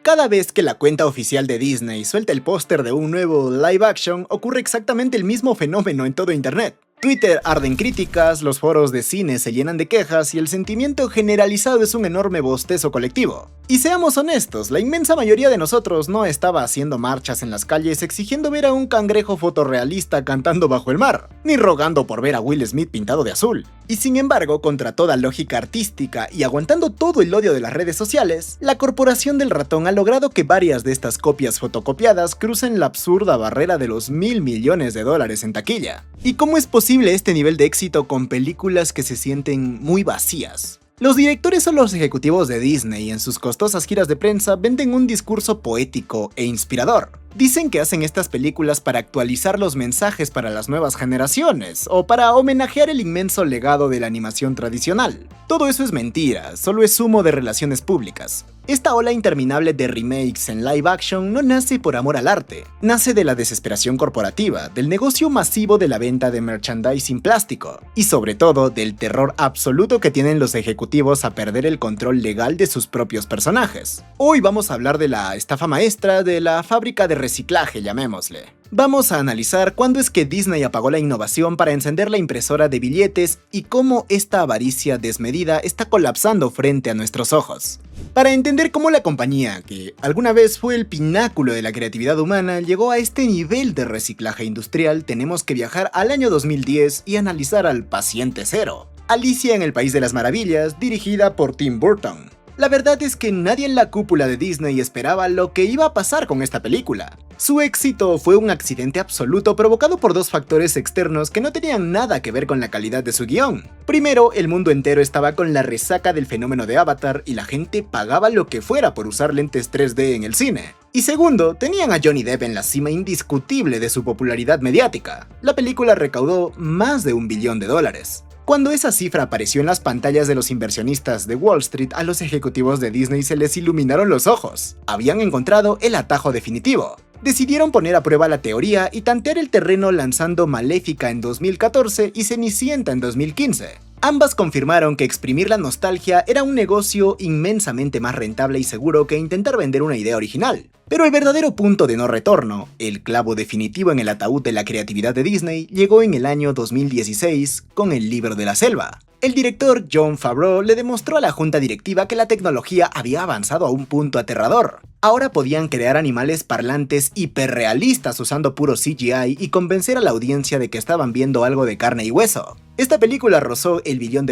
Cada vez que la cuenta oficial de Disney suelta el póster de un nuevo live action, ocurre exactamente el mismo fenómeno en todo internet. Twitter arden críticas, los foros de cine se llenan de quejas y el sentimiento generalizado es un enorme bostezo colectivo. Y seamos honestos, la inmensa mayoría de nosotros no estaba haciendo marchas en las calles exigiendo ver a un cangrejo fotorrealista cantando bajo el mar, ni rogando por ver a Will Smith pintado de azul. Y sin embargo, contra toda lógica artística y aguantando todo el odio de las redes sociales, la Corporación del Ratón ha logrado que varias de estas copias fotocopiadas crucen la absurda barrera de los $1.000 millones en taquilla. ¿Y cómo es posible este nivel de éxito con películas que se sienten muy vacías? Los directores o los ejecutivos de Disney en sus costosas giras de prensa venden un discurso poético e inspirador. Dicen que hacen estas películas para actualizar los mensajes para las nuevas generaciones, o para homenajear el inmenso legado de la animación tradicional. Todo eso es mentira, solo es humo de relaciones públicas. Esta ola interminable de remakes en live action no nace por amor al arte, nace de la desesperación corporativa, del negocio masivo de la venta de merchandising plástico, y sobre todo del terror absoluto que tienen los ejecutivos a perder el control legal de sus propios personajes. Hoy vamos a hablar de la estafa maestra de la fábrica de reciclaje, llamémosle. Vamos a analizar cuándo es que Disney apagó la innovación para encender la impresora de billetes y cómo esta avaricia desmedida está colapsando frente a nuestros ojos. Para entender cómo la compañía, que alguna vez fue el pináculo de la creatividad humana, llegó a este nivel de reciclaje industrial, tenemos que viajar al año 2010 y analizar al Paciente Cero, Alicia en el País de las Maravillas, dirigida por Tim Burton. La verdad es que nadie en la cúpula de Disney esperaba lo que iba a pasar con esta película. Su éxito fue un accidente absoluto provocado por dos factores externos que no tenían nada que ver con la calidad de su guión. Primero, el mundo entero estaba con la resaca del fenómeno de Avatar y la gente pagaba lo que fuera por usar lentes 3D en el cine. Y segundo, tenían a Johnny Depp en la cima indiscutible de su popularidad mediática. La película recaudó más de $1 billón. Cuando esa cifra apareció en las pantallas de los inversionistas de Wall Street, a los ejecutivos de Disney se les iluminaron los ojos. Habían encontrado el atajo definitivo. Decidieron poner a prueba la teoría y tantear el terreno lanzando Maléfica en 2014 y Cenicienta en 2015. Ambas confirmaron que exprimir la nostalgia era un negocio inmensamente más rentable y seguro que intentar vender una idea original. Pero el verdadero punto de no retorno, el clavo definitivo en el ataúd de la creatividad de Disney, llegó en el año 2016 con El Libro de la Selva. El director Jon Favreau le demostró a la junta directiva que la tecnología había avanzado a un punto aterrador. Ahora podían crear animales parlantes hiperrealistas usando puro CGI y convencer a la audiencia de que estaban viendo algo de carne y hueso. Esta película rozó el $1 billón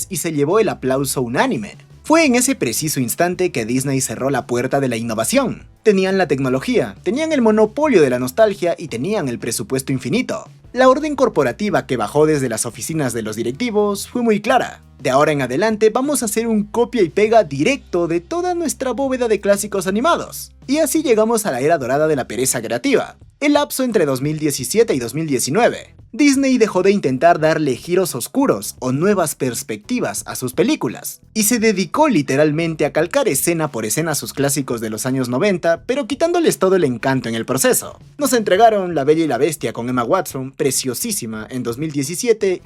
y se llevó el aplauso unánime. Fue en ese preciso instante que Disney cerró la puerta de la innovación. Tenían la tecnología, tenían el monopolio de la nostalgia y tenían el presupuesto infinito. La orden corporativa que bajó desde las oficinas de los directivos fue muy clara. De ahora en adelante vamos a hacer un copia y pega directo de toda nuestra bóveda de clásicos animados. Y así llegamos a la era dorada de la pereza creativa, el lapso entre 2017 y 2019. Disney dejó de intentar darle giros oscuros o nuevas perspectivas a sus películas, y se dedicó literalmente a calcar escena por escena sus clásicos de los años 90, pero quitándoles todo el encanto en el proceso. Nos entregaron La Bella y la Bestia con Emma Watson, preciosísima, en 2017,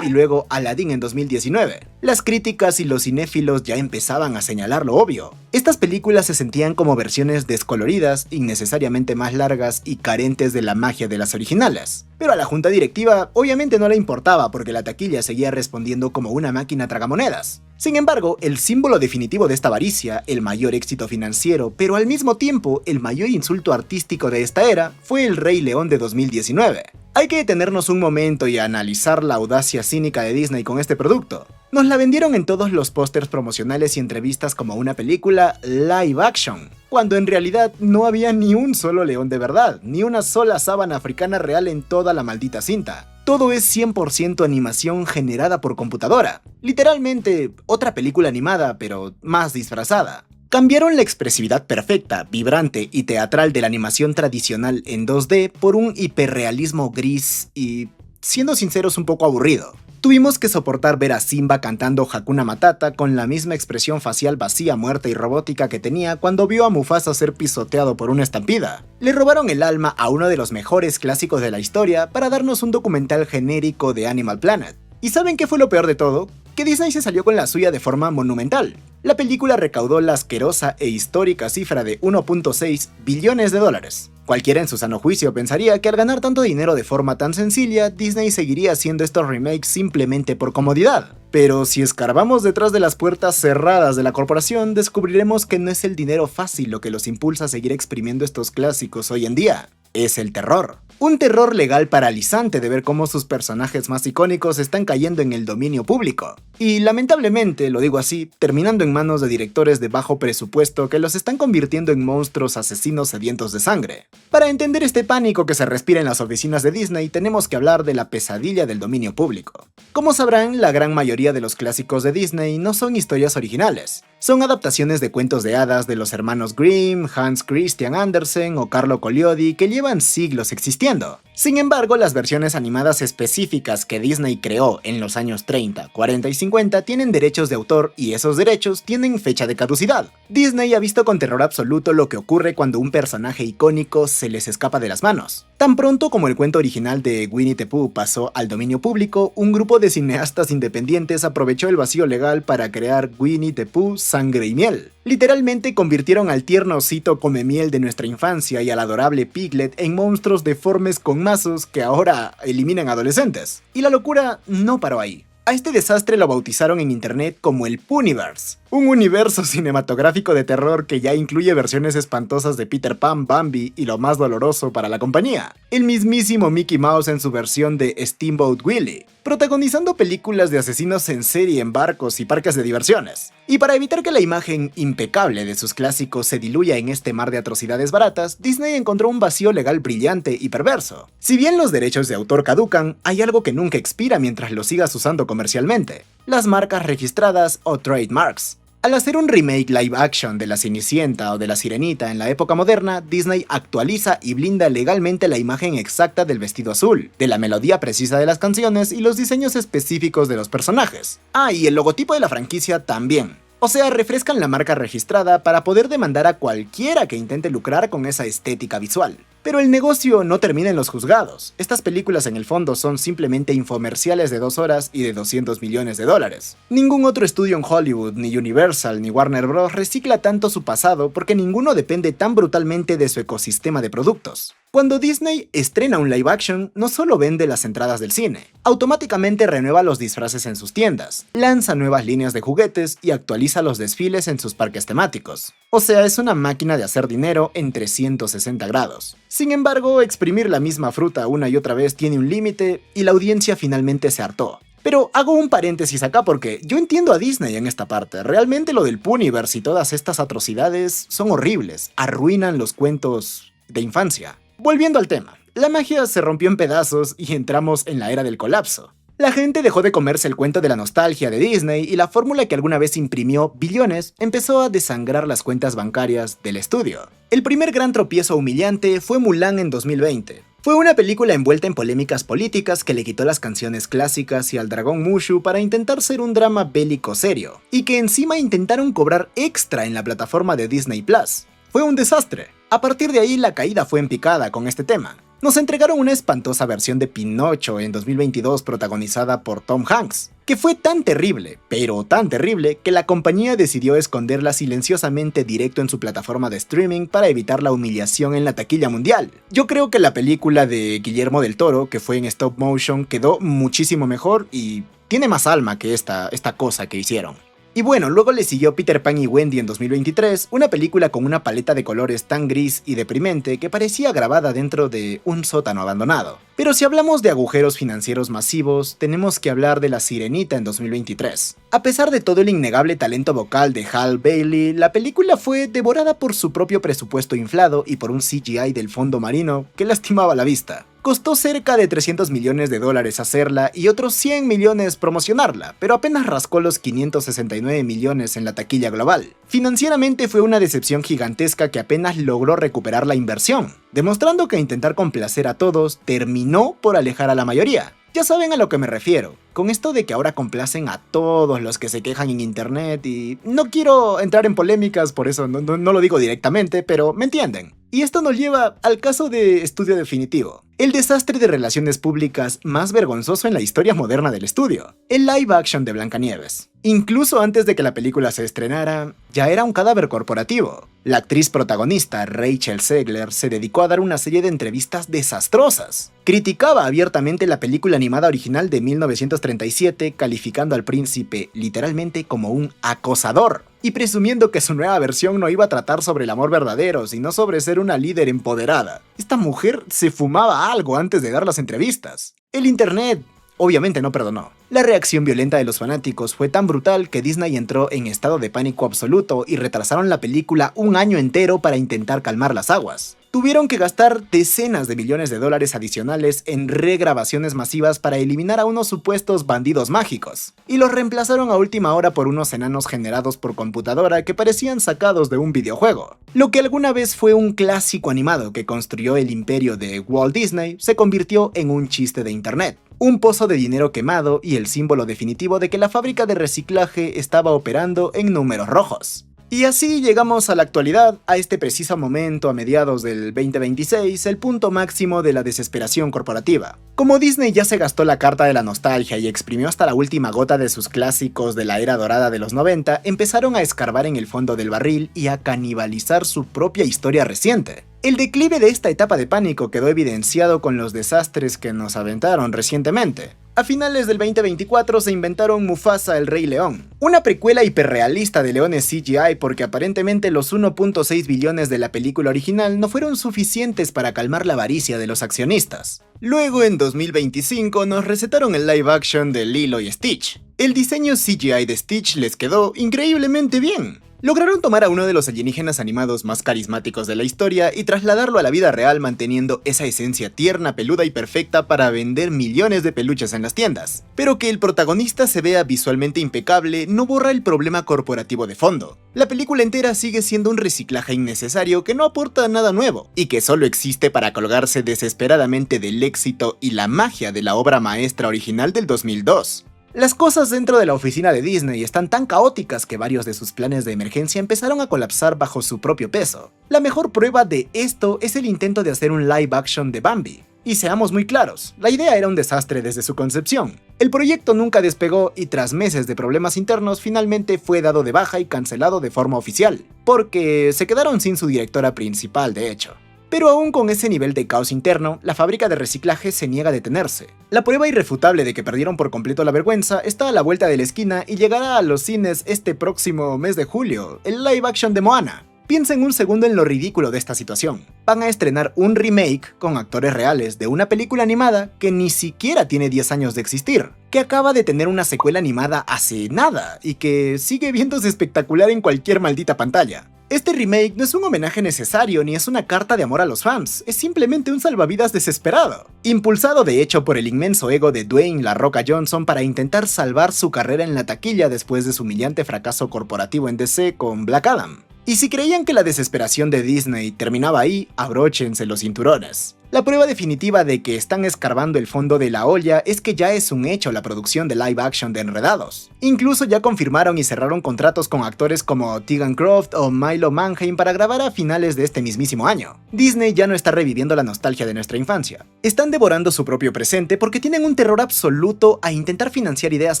y luego Aladdin en 2019. Las críticas y los cinéfilos ya empezaban a señalar lo obvio. Estas películas se sentían como versiones descoloridas, innecesariamente más largas y carentes de la magia de las originales. Pero a la junta directiva obviamente no le importaba porque la taquilla seguía respondiendo como una máquina tragamonedas. Sin embargo, el símbolo definitivo de esta avaricia, el mayor éxito financiero, pero al mismo tiempo el mayor insulto artístico de esta era, fue El Rey León de 2019. Hay que detenernos un momento y analizar la audacia cínica de Disney con este producto. Nos la vendieron en todos los pósters promocionales y entrevistas como una película live action, cuando en realidad no había ni un solo león de verdad, ni una sola sábana africana real en toda la maldita cinta. Todo es 100% animación generada por computadora. Literalmente, otra película animada, pero más disfrazada. Cambiaron la expresividad perfecta, vibrante y teatral de la animación tradicional en 2D por un hiperrealismo gris y, siendo sinceros, un poco aburrido. Tuvimos que soportar ver a Simba cantando Hakuna Matata con la misma expresión facial vacía, muerta y robótica que tenía cuando vio a Mufasa ser pisoteado por una estampida. Le robaron el alma a uno de los mejores clásicos de la historia para darnos un documental genérico de Animal Planet. ¿Y saben qué fue lo peor de todo? que Disney se salió con la suya de forma monumental. La película recaudó la asquerosa e histórica cifra de 1.6 billones de dólares. Cualquiera en su sano juicio pensaría que al ganar tanto dinero de forma tan sencilla, Disney seguiría haciendo estos remakes simplemente por comodidad. Pero si escarbamos detrás de las puertas cerradas de la corporación, descubriremos que no es el dinero fácil lo que los impulsa a seguir exprimiendo estos clásicos hoy en día. Es el terror. Un terror legal paralizante de ver cómo sus personajes más icónicos están cayendo en el dominio público. Y lamentablemente, lo digo así, terminando en manos de directores de bajo presupuesto que los están convirtiendo en monstruos asesinos sedientos de sangre. Para entender este pánico que se respira en las oficinas de Disney, tenemos que hablar de la pesadilla del dominio público. Como sabrán, la gran mayoría de los clásicos de Disney no son historias originales. Son adaptaciones de cuentos de hadas de los hermanos Grimm, Hans Christian Andersen o Carlo Collodi que llevan siglos existiendo. Sin embargo, las versiones animadas específicas que Disney creó en los años 30, 40 y 50 tienen derechos de autor y esos derechos tienen fecha de caducidad. Disney ha visto con terror absoluto lo que ocurre cuando un personaje icónico se les escapa de las manos. Tan pronto como el cuento original de Winnie the Pooh pasó al dominio público, un grupo de cineastas independientes aprovechó el vacío legal para crear Winnie the Pooh Sangre y Miel. Literalmente convirtieron al tierno osito come miel de nuestra infancia y al adorable Piglet en monstruos deformes con mazos que ahora eliminan adolescentes. Y la locura no paró ahí. A este desastre lo bautizaron en internet como el Pooniverse, un universo cinematográfico de terror que ya incluye versiones espantosas de Peter Pan, Bambi y lo más doloroso para la compañía, el mismísimo Mickey Mouse en su versión de Steamboat Willie, protagonizando películas de asesinos en serie en barcos y parques de diversiones. Y para evitar que la imagen impecable de sus clásicos se diluya en este mar de atrocidades baratas, Disney encontró un vacío legal brillante y perverso. Si bien los derechos de autor caducan, hay algo que nunca expira mientras lo sigas usando comercialmente: las marcas registradas o trademarks. Al hacer un remake live action de La Cenicienta o de La Sirenita en la época moderna, Disney actualiza y blinda legalmente la imagen exacta del vestido azul, de la melodía precisa de las canciones y los diseños específicos de los personajes. Ah, y el logotipo de la franquicia también. O sea, refrescan la marca registrada para poder demandar a cualquiera que intente lucrar con esa estética visual. Pero el negocio no termina en los juzgados. Estas películas en el fondo son simplemente infomerciales de 2 horas y de 200 millones de dólares. Ningún otro estudio en Hollywood, ni Universal, ni Warner Bros. Recicla tanto su pasado porque ninguno depende tan brutalmente de su ecosistema de productos. Cuando Disney estrena un live action, no solo vende las entradas del cine, automáticamente renueva los disfraces en sus tiendas, lanza nuevas líneas de juguetes y actualiza los desfiles en sus parques temáticos. O sea, es una máquina de hacer dinero en 360 grados. Sin embargo, exprimir la misma fruta una y otra vez tiene un límite y la audiencia finalmente se hartó. Pero hago un paréntesis acá porque yo entiendo a Disney en esta parte. Realmente lo del Pooniverse y todas estas atrocidades son horribles, arruinan los cuentos de infancia. Volviendo al tema, la magia se rompió en pedazos y entramos en la era del colapso. La gente dejó de comerse el cuento de la nostalgia de Disney y la fórmula que alguna vez imprimió billones empezó a desangrar las cuentas bancarias del estudio. El primer gran tropiezo humillante fue Mulan en 2020. Fue una película envuelta en polémicas políticas que le quitó las canciones clásicas y al dragón Mushu para intentar ser un drama bélico serio, y que encima intentaron cobrar extra en la plataforma de Disney Plus. Fue un desastre. A partir de ahí la caída fue en picada con este tema. Nos entregaron una espantosa versión de Pinocho en 2022 protagonizada por Tom Hanks, que fue tan terrible, pero tan terrible, que la compañía decidió esconderla silenciosamente directo en su plataforma de streaming para evitar la humillación en la taquilla mundial. Yo creo que la película de Guillermo del Toro, que fue en stop motion, quedó muchísimo mejor y tiene más alma que esta cosa que hicieron. Y bueno, luego le siguió Peter Pan y Wendy en 2023, una película con una paleta de colores tan gris y deprimente que parecía grabada dentro de un sótano abandonado. Pero si hablamos de agujeros financieros masivos, tenemos que hablar de La Sirenita en 2023. A pesar de todo el innegable talento vocal de Halle Bailey, la película fue devorada por su propio presupuesto inflado y por un CGI del fondo marino que lastimaba la vista. Costó cerca de 300 millones de dólares hacerla y otros 100 millones promocionarla, pero apenas rascó los 569 millones en la taquilla global. Financieramente fue una decepción gigantesca que apenas logró recuperar la inversión, demostrando que intentar complacer a todos terminó por alejar a la mayoría. Ya saben a lo que me refiero, con esto de que ahora complacen a todos los que se quejan en internet y no quiero entrar en polémicas, por eso no lo digo directamente, pero me entienden. Y esto nos lleva al caso de Estudio Definitivo. el desastre de relaciones públicas más vergonzoso en la historia moderna del estudio, el live action de Blancanieves. Incluso antes de que la película se estrenara, ya era un cadáver corporativo. La actriz protagonista, Rachel Zegler, se dedicó a dar una serie de entrevistas desastrosas. Criticaba abiertamente la película animada original de 1937, calificando al príncipe literalmente como un acosador, y presumiendo que su nueva versión no iba a tratar sobre el amor verdadero, sino sobre ser una líder empoderada. Esta mujer se fumaba algo antes de dar las entrevistas. El internet obviamente no perdonó. La reacción violenta de los fanáticos fue tan brutal que Disney entró en estado de pánico absoluto y retrasaron la película un año entero para intentar calmar las aguas. Tuvieron que gastar decenas de millones de dólares adicionales en regrabaciones masivas para eliminar a unos supuestos bandidos mágicos, y los reemplazaron a última hora por unos enanos generados por computadora que parecían sacados de un videojuego. Lo que alguna vez fue un clásico animado que construyó el imperio de Walt Disney se convirtió en un chiste de internet. Un pozo de dinero quemado y el símbolo definitivo de que la fábrica de reciclaje estaba operando en números rojos. Y así llegamos a la actualidad, a este preciso momento a mediados del 2026, el punto máximo de la desesperación corporativa. Como Disney ya se gastó la carta de la nostalgia y exprimió hasta la última gota de sus clásicos de la era dorada de los 90, empezaron a escarbar en el fondo del barril y a canibalizar su propia historia reciente. El declive de esta etapa de pánico quedó evidenciado con los desastres que nos aventaron recientemente. A finales del 2024 se inventaron Mufasa el Rey León, una precuela hiperrealista de leones CGI porque aparentemente los 1.6 billones de la película original no fueron suficientes para calmar la avaricia de los accionistas. Luego en 2025 nos recetaron el live action de Lilo y Stitch. El diseño CGI de Stitch les quedó increíblemente bien. Lograron tomar a uno de los alienígenas animados más carismáticos de la historia y trasladarlo a la vida real manteniendo esa esencia tierna, peluda y perfecta para vender millones de peluches en las tiendas. Pero que el protagonista se vea visualmente impecable no borra el problema corporativo de fondo. La película entera sigue siendo un reciclaje innecesario que no aporta nada nuevo, y que solo existe para colgarse desesperadamente del éxito y la magia de la obra maestra original del 2002. Las cosas dentro de la oficina de Disney están tan caóticas que varios de sus planes de emergencia empezaron a colapsar bajo su propio peso. La mejor prueba de esto es el intento de hacer un live action de Bambi. Y seamos muy claros, la idea era un desastre desde su concepción. El proyecto nunca despegó y tras meses de problemas internos finalmente fue dado de baja y cancelado de forma oficial, porque se quedaron sin su directora principal de hecho. Pero aún con ese nivel de caos interno, la fábrica de reciclaje se niega a detenerse. La prueba irrefutable de que perdieron por completo la vergüenza está a la vuelta de la esquina y llegará a los cines este próximo mes de julio, el live action de Moana. Piensen un segundo en lo ridículo de esta situación. Van a estrenar un remake con actores reales de una película animada que ni siquiera tiene 10 años de existir, que acaba de tener una secuela animada hace nada y que sigue viéndose espectacular en cualquier maldita pantalla. Este remake no es un homenaje necesario ni es una carta de amor a los fans, es simplemente un salvavidas desesperado, impulsado de hecho por el inmenso ego de Dwayne "La Roca" Johnson para intentar salvar su carrera en la taquilla después de su humillante fracaso corporativo en DC con Black Adam. Y si creían que la desesperación de Disney terminaba ahí, abróchense los cinturones. La prueba definitiva de que están escarbando el fondo de la olla es que ya es un hecho la producción de live action de Enredados. Incluso ya confirmaron y cerraron contratos con actores como Tegan Croft o Milo Manheim para grabar a finales de este mismísimo año. Disney ya no está reviviendo la nostalgia de nuestra infancia. Están devorando su propio presente porque tienen un terror absoluto a intentar financiar ideas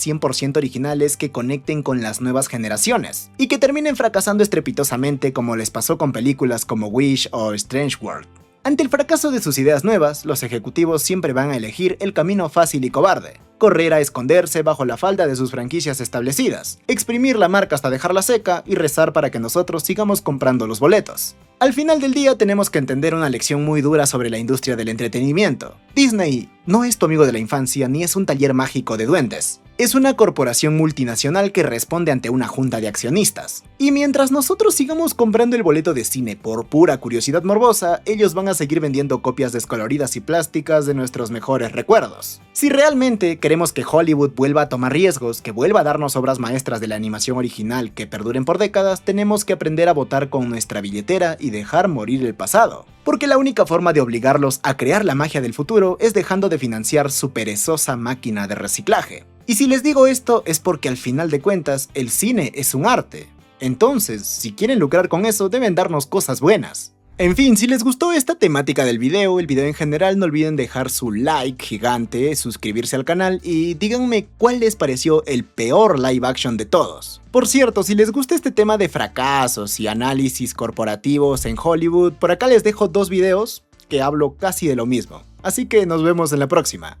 100% originales que conecten con las nuevas generaciones y que terminen fracasando estrepitosamente como les pasó con películas como Wish o Strange World. Ante el fracaso de sus ideas nuevas, los ejecutivos siempre van a elegir el camino fácil y cobarde. Correr a esconderse bajo la falda de sus franquicias establecidas, exprimir la marca hasta dejarla seca y rezar para que nosotros sigamos comprando los boletos. Al final del día tenemos que entender una lección muy dura sobre la industria del entretenimiento. Disney no es tu amigo de la infancia ni es un taller mágico de duendes. Es una corporación multinacional que responde ante una junta de accionistas. Y mientras nosotros sigamos comprando el boleto de cine por pura curiosidad morbosa, ellos van a seguir vendiendo copias descoloridas y plásticas de nuestros mejores recuerdos. Si realmente queremos que Hollywood vuelva a tomar riesgos, que vuelva a darnos obras maestras de la animación original que perduren por décadas, tenemos que aprender a votar con nuestra billetera y dejar morir el pasado. Porque la única forma de obligarlos a crear la magia del futuro es dejando de financiar su perezosa máquina de reciclaje. Y si les digo esto es porque al final de cuentas el cine es un arte. Entonces, si quieren lucrar con eso deben darnos cosas buenas. En fin, si les gustó esta temática del video, el video en general, no olviden dejar su like gigante, suscribirse al canal y díganme cuál les pareció el peor live action de todos. Por cierto, si les gusta este tema de fracasos y análisis corporativos en Hollywood, por acá les dejo 2 videos que hablo casi de lo mismo. Así que nos vemos en la próxima.